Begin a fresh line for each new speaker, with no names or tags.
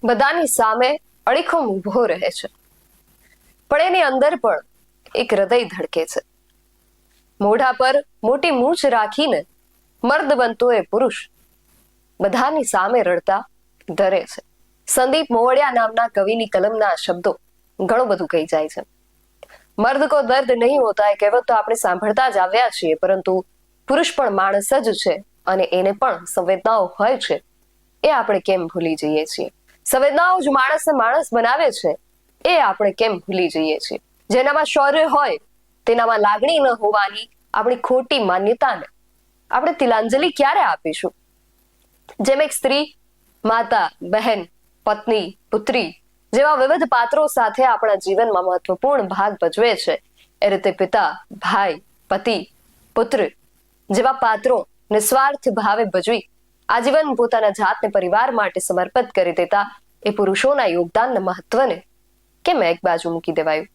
બધાની સામે અડીખમ ઊભો રહે છે, પણ એની અંદર પણ એક હૃદય ધડકે છે. મોઢા પર મોટી મૂછ રાખીને મર્દ બનતો એ પુરુષ બધાની સામે રડતા ડરે છે. સંદીપ મોવડિયા નામના કવિની કલમના શબ્દો ઘણું બધું કહી જાય છે. મર્દ કો દર્દ નહીં હોતા એ કહેવત તો આપણે સાંભળતા જ આવ્યા છીએ, પરંતુ પુરુષ પણ માણસ જ છે અને એને પણ સંવેદનાઓ હોય છે, એ આપણે કેમ ભૂલી જઈએ છીએ. સંવેદનાઓ જ માણસને માણસ બનાવે છે, એ આપણે કેમ ભૂલી જઈએ છીએ. જેનામાં શૌર્ય હોય તેનામાં લાગણી ન હોવાની આપણી ખોટી માન્યતાને આપણે તિલાંજલિ ક્યારે આપીશું? જેમ એક સ્ત્રી, માતા, બહેન, પત્ની, પુત્રી જેવા વિવિધ પાત્રો સાથે આપણા જીવનમાં મહત્વપૂર્ણ ભાગ ભજવે છે, એ રીતે પિતા, ભાઈ, પતિ, પુત્ર જેવા પાત્રો નિસ્વાર્થ ભાવે ભજવી આજીવન પોતાના જાતને પરિવાર માટે સમર્પિત કરી દેતા એ પુરુષોના યોગદાનના મહત્વને કેમ એક બાજુ મૂકી દેવાયું?